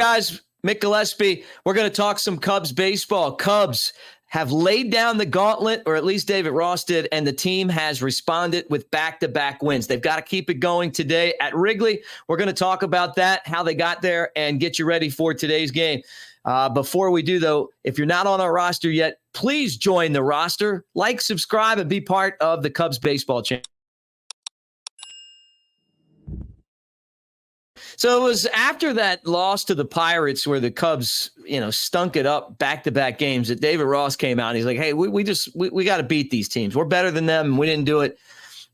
Guys, Mick Gillespie, we're going to talk some Cubs baseball. Cubs have laid down the gauntlet, or at least David Ross did, and the team has responded with back-to-back wins. They've got to keep it going today at Wrigley. We're going to talk about that, how they got there, and get you ready for today's game. Before we do, though, if you're not on our roster yet, please join the roster. Like, subscribe, and be part of the Cubs baseball channel. So it was after that loss to the Pirates where the Cubs, stunk it up back-to-back games that David Ross came out and he's like, hey, we got to beat these teams. We're better than them, and we didn't do it.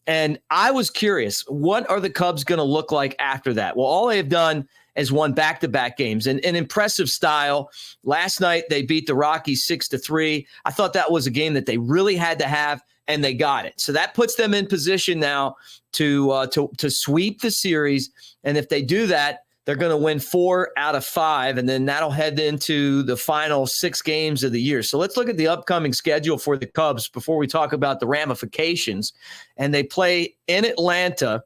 And I was curious, what are the Cubs going to look like after that? Well, all they have done is won back-to-back games in impressive style. Last night, they beat the Rockies 6-3. I thought that was a game that they really had to have, and they got it. So that puts them in position now to sweep the series. And if they do that, they're going to win 4 out of 5, and then that'll head into the final 6 games of the year. So let's look at the upcoming schedule for the Cubs before we talk about the ramifications. And they play in Atlanta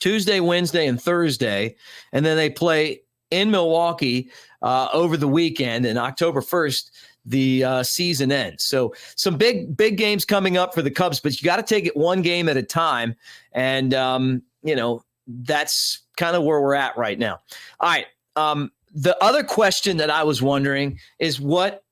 Tuesday, Wednesday, and Thursday, and then they play in Milwaukee over the weekend. And October 1st, the season ends. So some big games coming up for the Cubs, but you got to take it one game at a time. And, that's kind of where we're at right now. All right. The other question that I was wondering is, what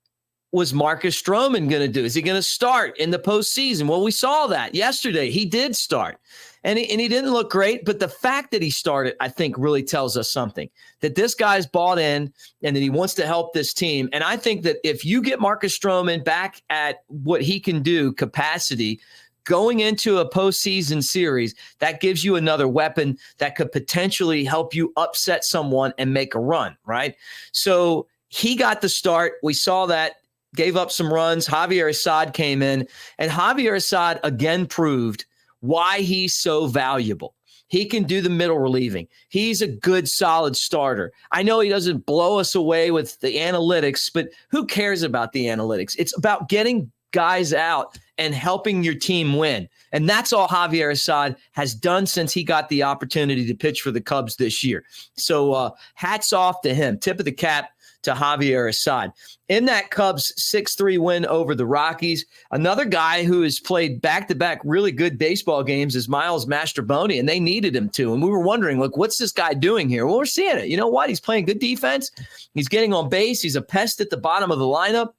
was Marcus Stroman going to do? Is he going to start in the postseason? Well, we saw that yesterday. He did start, and he didn't look great. But the fact that he started, I think, really tells us something, that this guy's bought in and that he wants to help this team. And I think that if you get Marcus Stroman back at what he can do capacity, going into a postseason series, that gives you another weapon that could potentially help you upset someone and make a run, right? So he got the start. We saw that, gave up some runs. Javier Assad came in, and Javier Assad again proved why he's so valuable. He can do the middle relieving. He's a good, solid starter. I know he doesn't blow us away with the analytics, but who cares about the analytics? It's about getting guys out and helping your team win. And that's all Javier Assad has done since he got the opportunity to pitch for the Cubs this year. So hats off to him. Tip of the cap to Javier Assad. In that Cubs 6-3 win over the Rockies, another guy who has played back-to-back really good baseball games is Miles Mastrobuoni, and they needed him to. And we were wondering, look, what's this guy doing here? Well, we're seeing it. You know what? He's playing good defense. He's getting on base. He's a pest at the bottom of the lineup,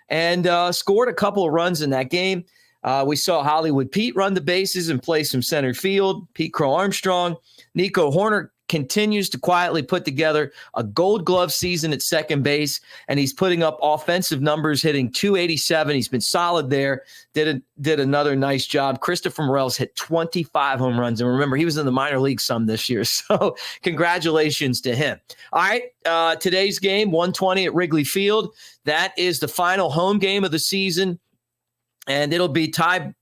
and scored a couple of runs in that game. We saw Hollywood Pete run the bases and play some center field. Pete Crow Armstrong. Nico Horner continues to quietly put together a Gold Glove season at second base, and he's putting up offensive numbers, hitting .287. He's been solid there. Did another nice job. Christopher Morel's hit 25 home runs, and remember, he was in the minor league some this year, so congratulations to him. All right, today's game, 1:20 at Wrigley Field. That is the final home game of the season, and it'll be Ty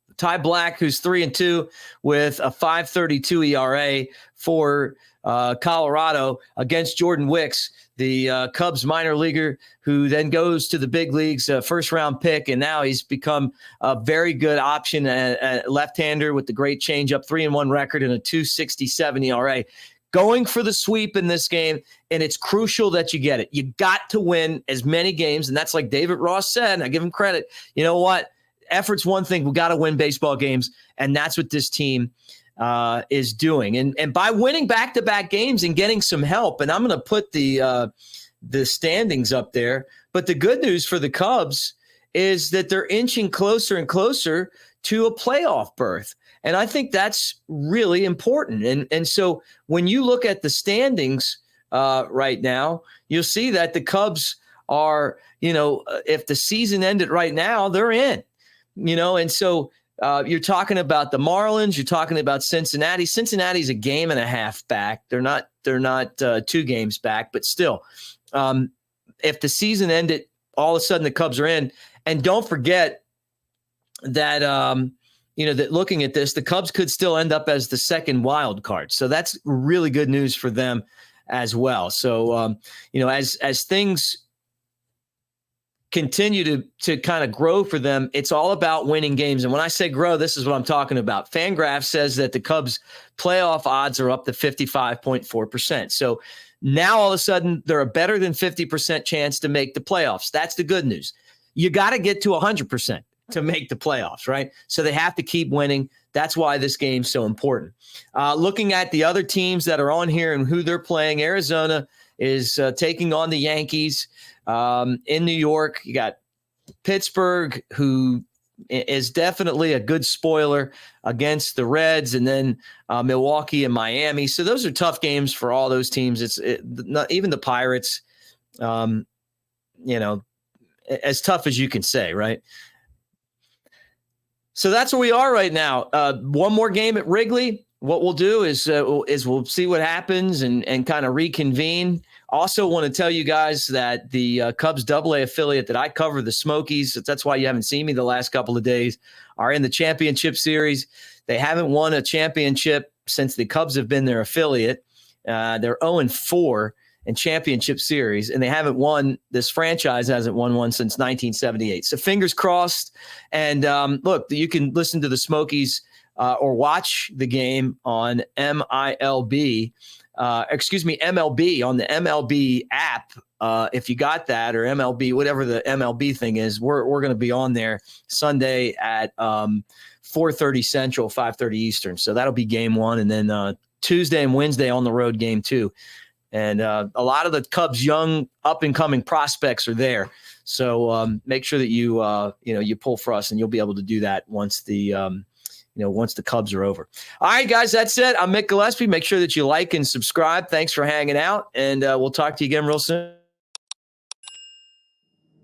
Black, who's 3-2 with a 5.32 ERA for Colorado, against Jordan Wicks, the Cubs minor leaguer, who then goes to the big leagues, first-round pick, and now he's become a very good option, a left-hander with the great changeup, 3-1 record and a 2.67 ERA. Going for the sweep in this game, and it's crucial that you get it. You got to win as many games, and that's like David Ross said, and I give him credit. You know what? Effort's one thing. We got to win baseball games, and that's what this team is doing. And by winning back-to-back games and getting some help, and I'm going to put the standings up there, but the good news for the Cubs is that they're inching closer and closer to a playoff berth. And I think that's really important. And so when you look at the standings right now, you'll see that the Cubs are, if the season ended right now, they're in, and so you're talking about the Marlins, you're talking about Cincinnati. Cincinnati's a game and a half back. They're not 2 games back, but still, if the season ended, all of a sudden the Cubs are in. And don't forget that, that looking at this, the Cubs could still end up as the second wild card. So that's really good news for them as well. So, as things continue to kind of grow for them, it's all about winning games. And when I say grow, this is what I'm talking about. Fangraphs says that the Cubs playoff odds are up to 55.4%. So Now, all of a sudden, they're a better than 50% chance to make the playoffs. That's the good news. You got to get to 100% to make the playoffs, right? So they have to keep winning. That's why this game's so important. Looking at the other teams that are on here and who they're playing, Arizona is taking on the Yankees. In New York, you got Pittsburgh, who is definitely a good spoiler against the Reds, and then Milwaukee and Miami. So those are tough games for all those teams. Not even the Pirates, as tough as you can say, right? So that's where we are right now. One more game at Wrigley. What we'll do is we'll see what happens and kind of reconvene. Also want to tell you guys that the Cubs AA affiliate that I cover, the Smokies, that's why you haven't seen me the last couple of days, are in the championship series. They haven't won a championship since the Cubs have been their affiliate. They're 0-4 in championship series, and they haven't won. This franchise hasn't won one since 1978. So fingers crossed. And look, you can listen to the Smokies or watch the game on MLB on the MLB app. If you got that, or MLB, whatever the MLB thing is, we're going to be on there Sunday at 4:30 Central, 5:30 Eastern. So that'll be game one. And then Tuesday and Wednesday on the road, game two. And a lot of the Cubs' young up-and-coming prospects are there. So make sure that you pull for us, and you'll be able to do that once the Cubs are over. All right, guys, that's it. I'm Mick Gillespie. Make sure that you like and subscribe. Thanks for hanging out, and we'll talk to you again real soon.